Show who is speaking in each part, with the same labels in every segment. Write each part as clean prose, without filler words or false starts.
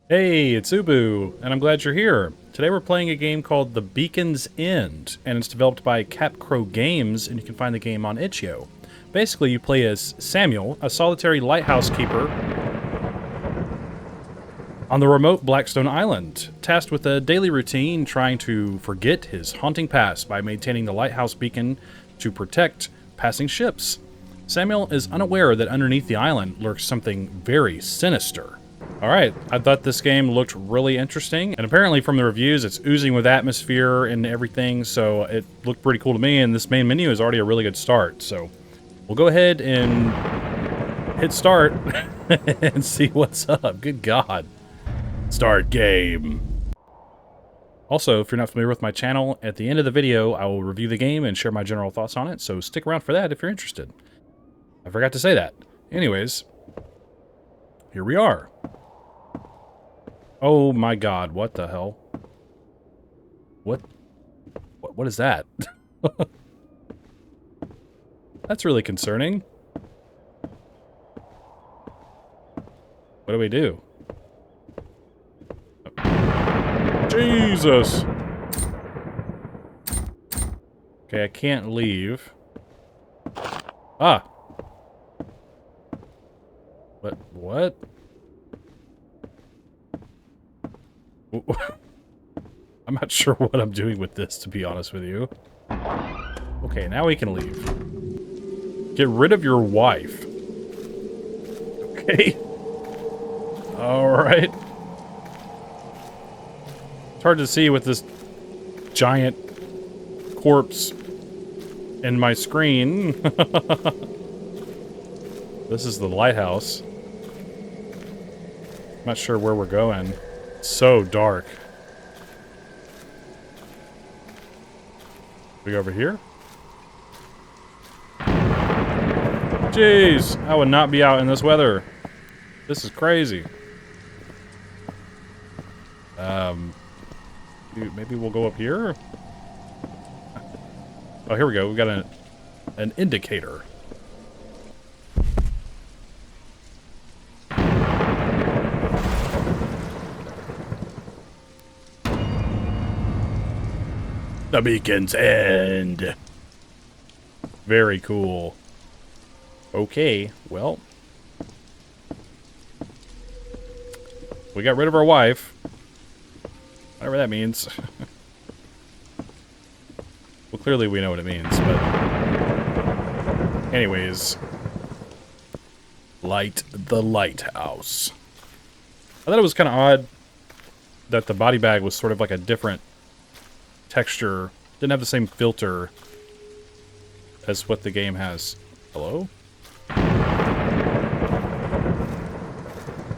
Speaker 1: Hey, it's Ubu, and I'm glad you're here. Today we're playing a game called The Beacon's End, and it's developed by Capcro Games, and you can find the game on itch.io. Basically, you play as Samuel, a solitary lighthouse keeper on the remote Blackstone island, tasked with a daily routine trying to forget his haunting past by maintaining the lighthouse beacon to protect passing ships. Samuel is unaware that underneath the island lurks something very sinister. Alright, I thought this game looked really interesting, and apparently from the reviews it's oozing with atmosphere and everything, so it looked pretty cool to me, and this main menu is already a really good start, so we'll go ahead and hit start and see what's up. Good God. Start game. Also, if you're not familiar with my channel, at the end of the video I will review the game and share my general thoughts on it, so stick around for that if you're interested. I forgot to say that. Anyways, here we are. Oh my God, what the hell? What is that? That's really concerning. What do we do? Jesus! Okay, I can't leave. Ah! What? I'm not sure what I'm doing with this, to be honest with you. Okay, now we can leave. Get rid of your wife. Okay. Alright. It's hard to see with this giant corpse in my screen. This is the lighthouse. I'm not sure where we're going. It's so dark. We go over here? Jeez, I would not be out in this weather. This is crazy. Maybe we'll go up here? Oh, here we go. We got an indicator. The Beacon's End. Very cool. Okay, well. We got rid of our wife. Whatever that means. Well, clearly we know what it means, but... Anyways. Light the lighthouse. I thought it was kind of odd that the body bag was sort of like a different texture. Didn't have the same filter as what the game has. Hello?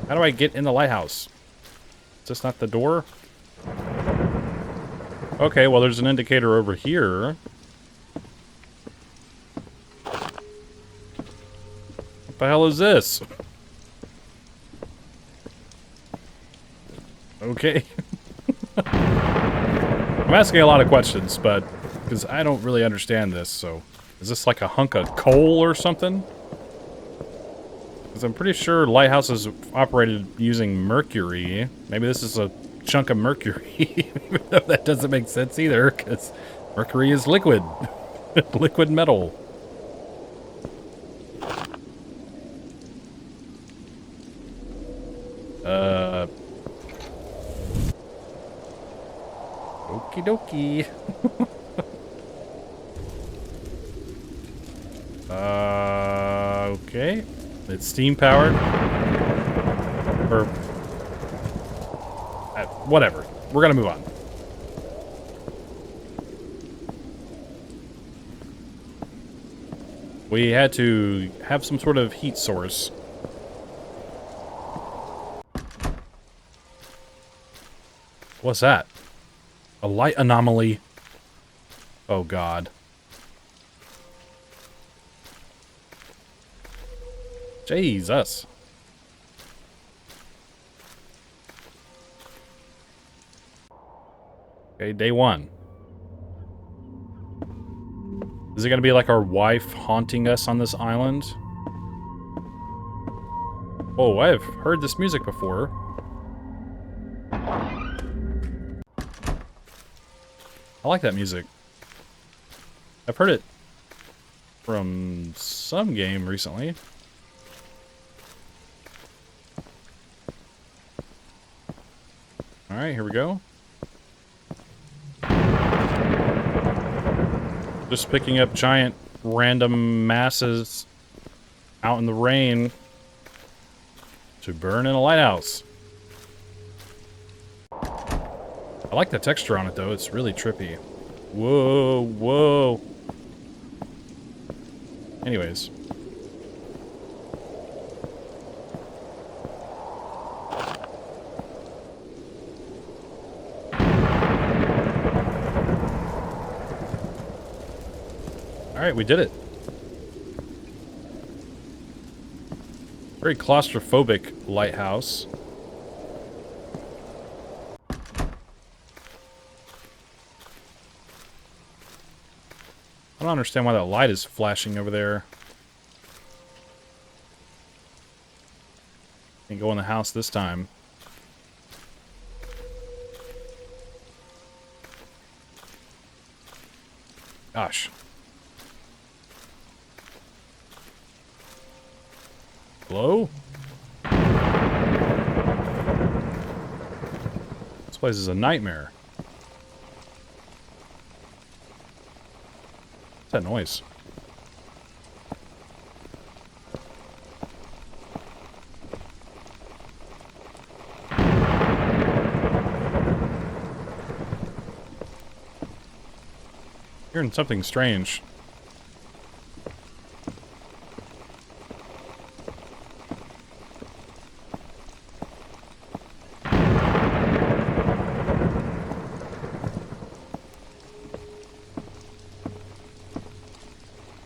Speaker 1: How do I get in the lighthouse? Is this not the door? Okay, well there's an indicator over here. What the hell is this? Okay. I'm asking a lot of questions, but because I don't really understand this, so is this like a hunk of coal or something? Because I'm pretty sure lighthouses operated using mercury. Maybe this is a chunk of mercury, even though that doesn't make sense either, because mercury is liquid. Liquid metal. Okie dokie. Okay. It's steam powered. Or... whatever. We're gonna move on. We had to have some sort of heat source. What's that? A light anomaly. Oh God. Jesus. Okay, day one. Is it gonna be like our wife haunting us on this island? Oh, I've heard this music before. I like that music. I've heard it from some game recently. Alright, here we go. Just picking up giant random masses out in the rain to burn in a lighthouse. I like the texture on it though, it's really trippy. Whoa, whoa. Anyways. Alright, we did it. Very claustrophobic lighthouse. I don't understand why that light is flashing over there. Can't go in the house this time. Gosh. Hello? This place is a nightmare. What's that noise? Hearing something strange.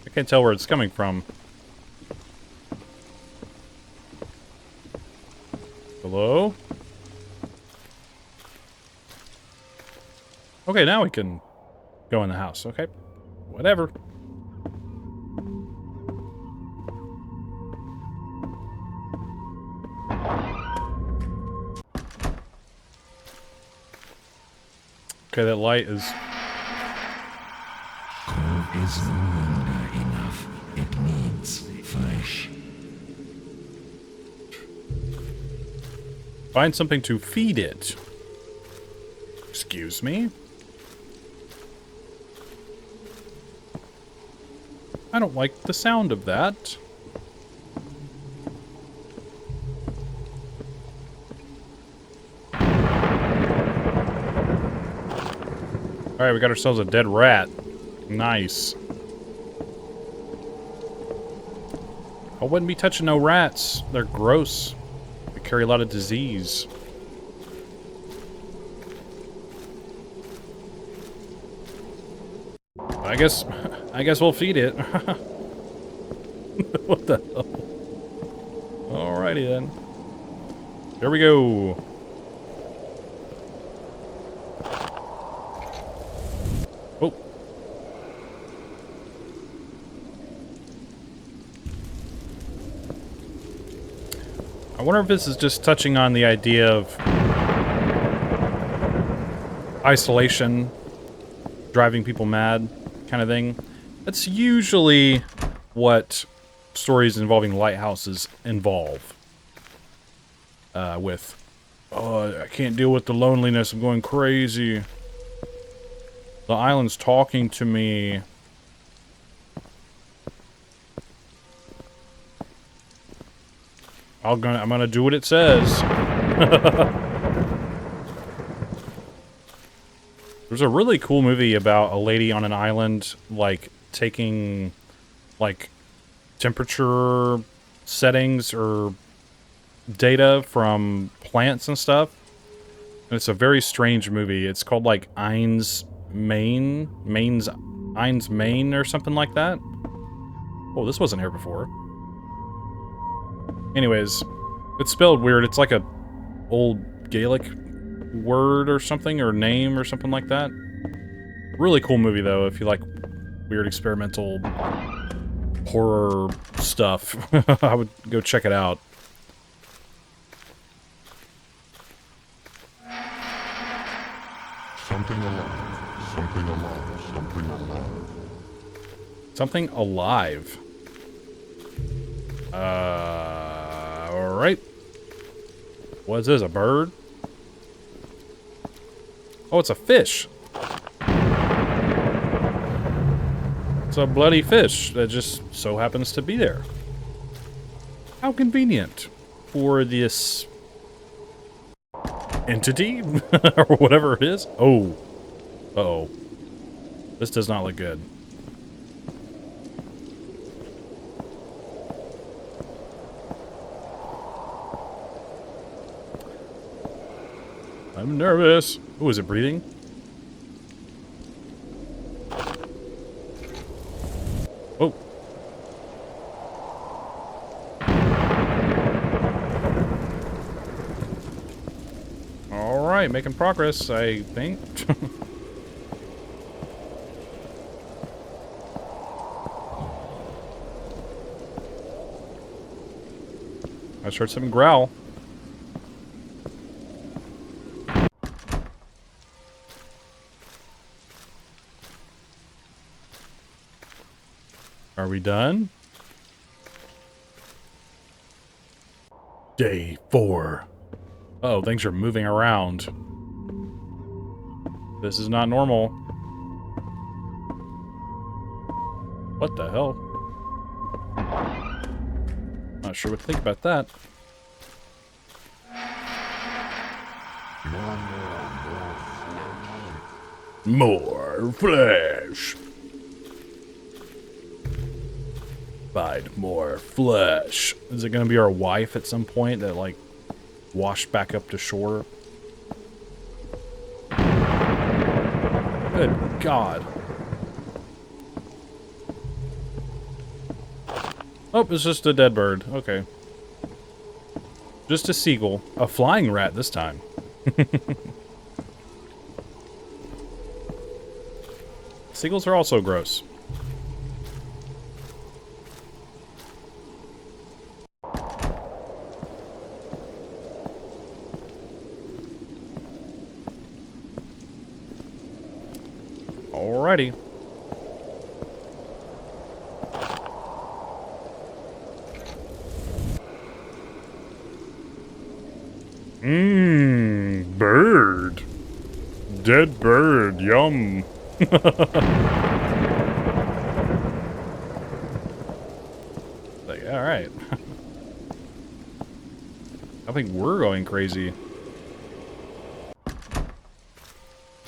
Speaker 1: I can't tell where it's coming from. Hello? Okay, now we can go in the house. Okay. Whatever. Okay, that light is...
Speaker 2: Cold is no longer enough. It needs flesh.
Speaker 1: Find something to feed it. Excuse me? I don't like the sound of that. Alright, we got ourselves a dead rat. Nice. I wouldn't be touching no rats. They're gross. They carry a lot of disease. I guess we'll feed it. What the hell? Alrighty then. There we go. Oh. I wonder if this is just touching on the idea of isolation, driving people mad, kind of thing. That's usually what stories involving lighthouses involve. With, oh, I can't deal with the loneliness, I'm going crazy. The island's talking to me. I'm gonna do what it says. There's a really cool movie about a lady on an island, like, taking, like, temperature settings or data from plants and stuff. And it's a very strange movie. It's called, like, Ein's Main or something like that. Oh, this wasn't here before. Anyways, it's spelled weird. It's like a old Gaelic word or something, or name or something like that. Really cool movie though, if you like weird experimental horror stuff. I would go check it out.
Speaker 2: Something alive. Something alive. Something alive.
Speaker 1: Something alive. Alright. What is this, a bird? Oh, it's a fish. It's a bloody fish that just so happens to be there. How convenient for this entity or whatever it is. Oh. Uh-oh. This does not look good. I'm nervous. Oh, is it breathing? Oh. All right, making progress, I think. I just heard something growl. Are we done? Day 4. Oh, things are moving around. This is not normal. What the hell? Not sure what to think about that. More flesh. Find more flesh. Is it gonna be our wife at some point that, like, washed back up to shore? Good God. Oh, it's just a dead bird. Okay. Just a seagull. A flying rat this time. Seagulls are also gross. Alrighty. Bird. Dead bird, yum. Like, alright. I think we're going crazy.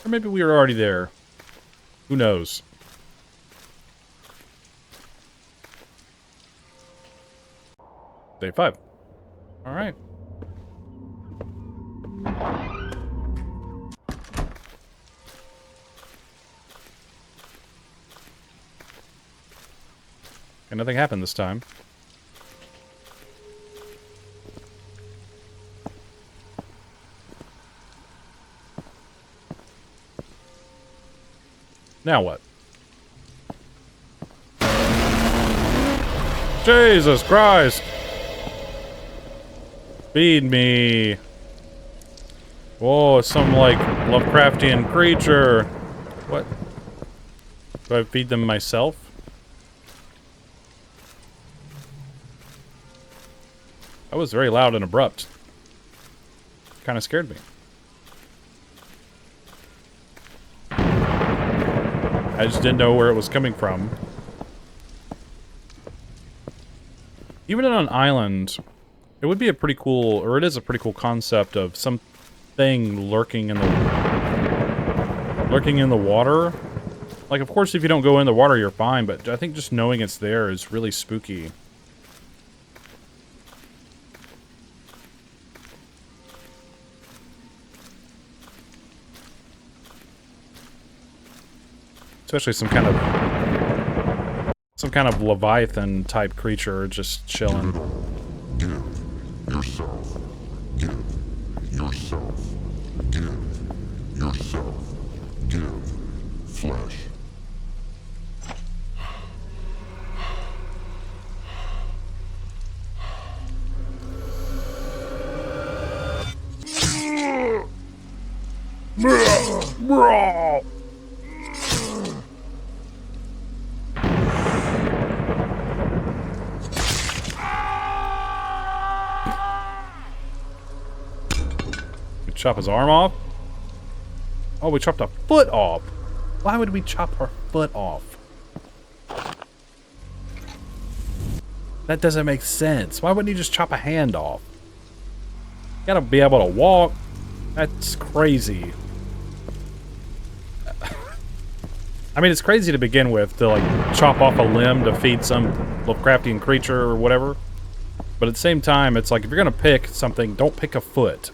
Speaker 1: Or maybe we were already there. Who knows? Day 5. Alright. And nothing happened this time. Now what? Jesus Christ! Feed me! Whoa, it's some, like, Lovecraftian creature! What? Do I feed them myself? That was very loud and abrupt. Kind of scared me. I just didn't know where it was coming from. Even on an island, it would be a pretty cool, or it is a pretty cool concept of something lurking in the water. Like, of course, if you don't go in the water, you're fine, but I think just knowing it's there is really spooky. Especially some kind of Leviathan type creature just chilling.
Speaker 2: Give yourself. Give yourself. Give yourself. Give flesh.
Speaker 1: Bro! We chop his arm off? Oh, we chopped a foot off. Why would we chop our foot off? That doesn't make sense. Why wouldn't you just chop a hand off? You gotta be able to walk. That's crazy. I mean, it's crazy to begin with, to like chop off a limb to feed some Lovecraftian creature or whatever. But at the same time, it's like, if you're gonna pick something, don't pick a foot.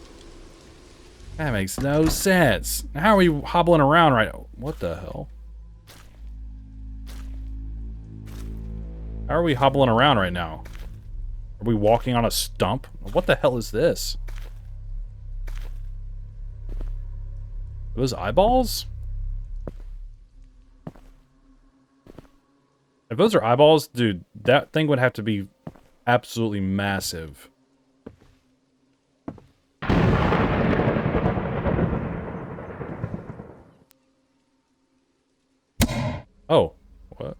Speaker 1: That makes no sense. How are we hobbling around right now? What the hell? How are we hobbling around right now? Are we walking on a stump? What the hell is this? Are those eyeballs? If those are eyeballs, dude, that thing would have to be absolutely massive. Oh, what?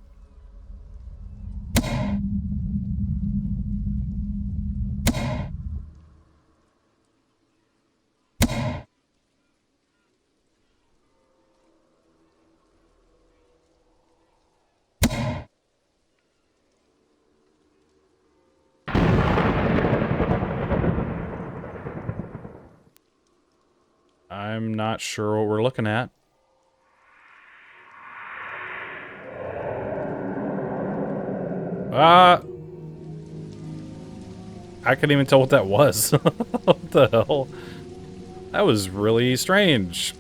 Speaker 1: I'm not sure what we're looking at. I couldn't even tell what that was. What the hell? That was really strange.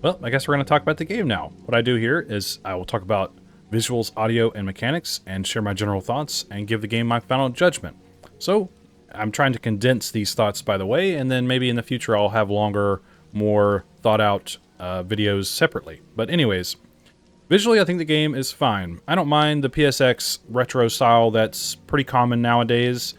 Speaker 1: Well, I guess we're going to talk about the game now. What I do here is I will talk about visuals, audio, and mechanics, and share my general thoughts, and give the game my final judgment. So, I'm trying to condense these thoughts, by the way, and then maybe in the future I'll have longer, more thought-out videos separately. But anyways, visually I think the game is fine. I don't mind the PSX retro style that's pretty common nowadays.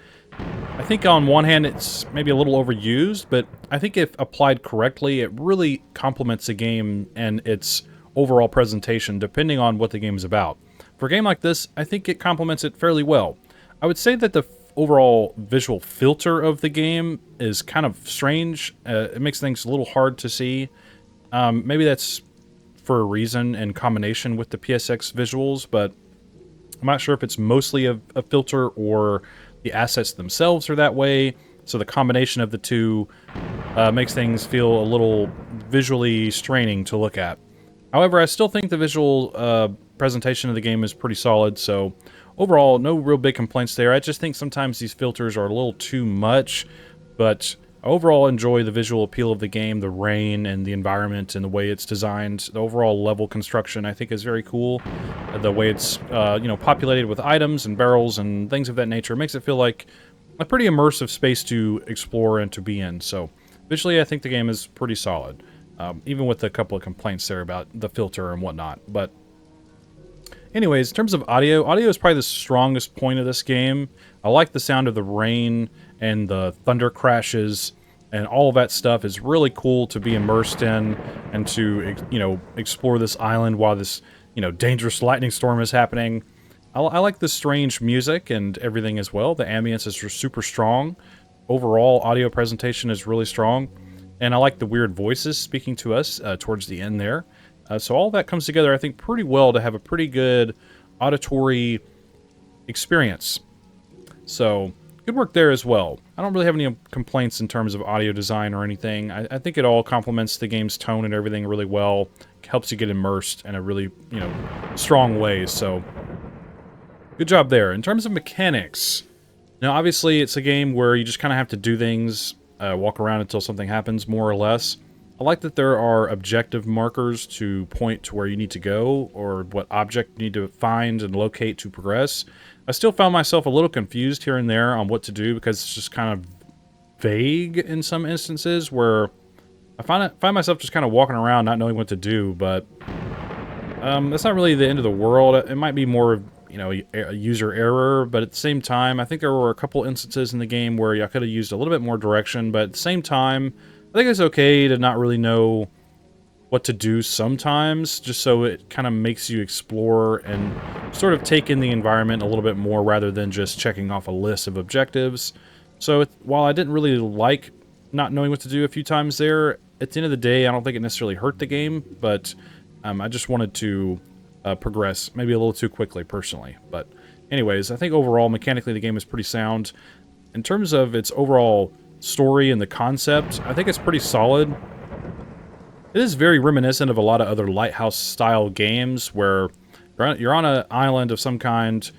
Speaker 1: I think on one hand it's maybe a little overused, but I think if applied correctly, it really complements the game and its overall presentation, depending on what the game is about. For a game like this, I think it complements it fairly well. I would say that the overall visual filter of the game is kind of strange. It makes things a little hard to see. Maybe that's for a reason in combination with the PSX visuals, but I'm not sure if it's mostly a filter or the assets themselves are that way. So the combination of the two makes things feel a little visually straining to look at. However, I still think the visual presentation of the game is pretty solid, so overall, no real big complaints there. I just think sometimes these filters are a little too much, but I overall enjoy the visual appeal of the game, the rain and the environment and the way it's designed. The overall level construction, I think, is very cool. The way it's, you know, populated with items and barrels and things of that nature makes it feel like a pretty immersive space to explore and to be in. So, visually, I think the game is pretty solid, even with a couple of complaints there about the filter and whatnot. But anyways, in terms of audio, audio is probably the strongest point of this game. I like the sound of the rain and the thunder crashes and all of that stuff is really cool to be immersed in and to, you know, explore this island while this, you know, dangerous lightning storm is happening. I like the strange music and everything as well. The ambience is super strong. Overall, audio presentation is really strong. And I like the weird voices speaking to us towards the end there. So all that comes together, I think, pretty well to have a pretty good auditory experience. So, good work there as well. I don't really have any complaints in terms of audio design or anything. I think it all complements the game's tone and everything really well. Helps you get immersed in a really, you know, strong way. So, good job there. In terms of mechanics, now obviously it's a game where you just kind of have to do things, walk around until something happens, more or less. I like that there are objective markers to point to where you need to go or what object you need to find and locate to progress. I still found myself a little confused here and there on what to do because it's just kind of vague in some instances where I find myself just kind of walking around not knowing what to do, but that's not really the end of the world. It might be more of, you know, a user error, but at the same time, I think there were a couple instances in the game where I could have used a little bit more direction, but at the same time, I think it's okay to not really know what to do sometimes, just so it kind of makes you explore and sort of take in the environment a little bit more rather than just checking off a list of objectives. So while I didn't really like not knowing what to do a few times there, at the end of the day, I don't think it necessarily hurt the game, but I just wanted to progress maybe a little too quickly personally. But anyways, I think overall, mechanically, the game is pretty sound. In terms of its overall story and the concept, I think it's pretty solid. It is very reminiscent of a lot of other lighthouse-style games where you're on an island of some kind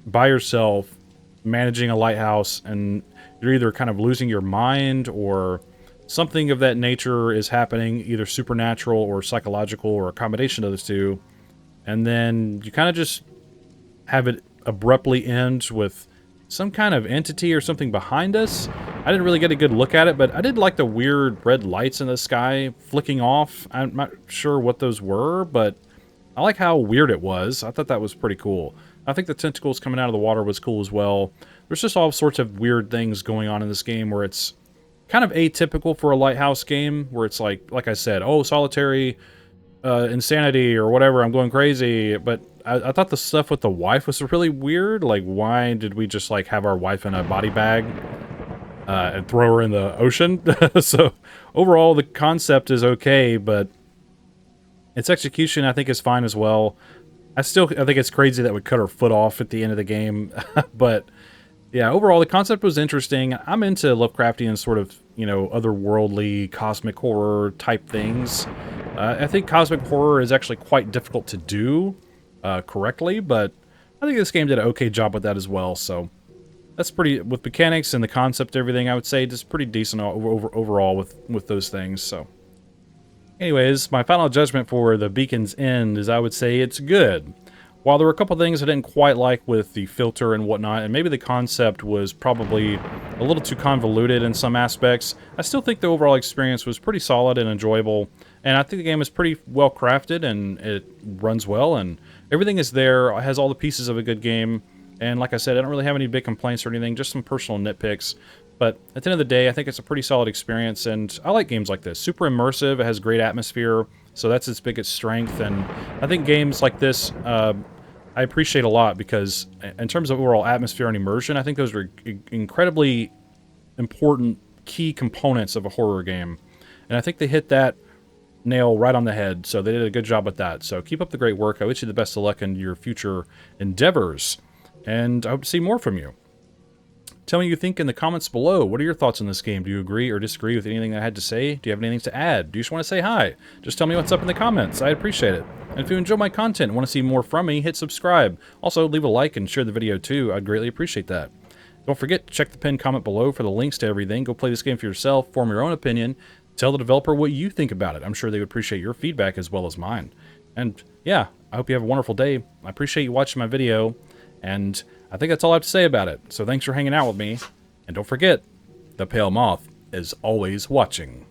Speaker 1: by yourself, managing a lighthouse, and you're either kind of losing your mind or something of that nature is happening, either supernatural or psychological or a combination of those two. And then you kind of just have it abruptly end with some kind of entity or something behind us. I didn't really get a good look at it, but I did like the weird red lights in the sky flicking off. I'm not sure what those were, but I like how weird it was. I thought that was pretty cool. I think the tentacles coming out of the water was cool as well. There's just all sorts of weird things going on in this game where it's kind of atypical for a lighthouse game, where it's like I said, oh, solitary insanity or whatever, I'm going crazy. But I thought the stuff with the wife was really weird. Like, why did we just like have our wife in a body bag and throw her in the ocean? So overall, the concept is okay, but its execution I think is fine as well. I think it's crazy that we cut her foot off at the end of the game, but yeah, overall the concept was interesting. I'm into Lovecraftian sort of, you know, otherworldly cosmic horror type things. I think cosmic horror is actually quite difficult to do correctly, but I think this game did an okay job with that as well. So that's pretty, with mechanics and the concept, everything, I would say just pretty decent overall with those things. So anyways, my final judgment for the Beacon's End is I would say it's good. While there were a couple things I didn't quite like with the filter and whatnot, and maybe the concept was probably a little too convoluted in some aspects, I still think the overall experience was pretty solid and enjoyable. And I think the game is pretty well crafted and it runs well and everything is there. It has all the pieces of a good game. And like I said, I don't really have any big complaints or anything, just some personal nitpicks. But at the end of the day, I think it's a pretty solid experience, and I like games like this. Super immersive, it has great atmosphere, so that's its biggest strength. And I think games like this, I appreciate a lot because in terms of overall atmosphere and immersion, I think those are incredibly important key components of a horror game. And I think they hit that nail right on the head, so they did a good job with that. So keep up the great work. I wish you the best of luck in your future endeavors, and I hope to see more from you. Tell me what you think in the comments below. What are your thoughts on this game? Do you agree or disagree with anything I had to say? Do you have anything to add? Do you just want to say hi? Just tell me what's up in the comments. I'd appreciate it. And if you enjoy my content and want to see more from me, hit subscribe. Also, leave a like and share the video too. I'd greatly appreciate that. Don't forget to check the pinned comment below for the links to everything. Go play this game for yourself, form your own opinion. Tell the developer what you think about it. I'm sure they would appreciate your feedback as well as mine. And yeah, I hope you have a wonderful day. I appreciate you watching my video. And I think that's all I have to say about it. So thanks for hanging out with me. And don't forget, the Pale Moth is always watching.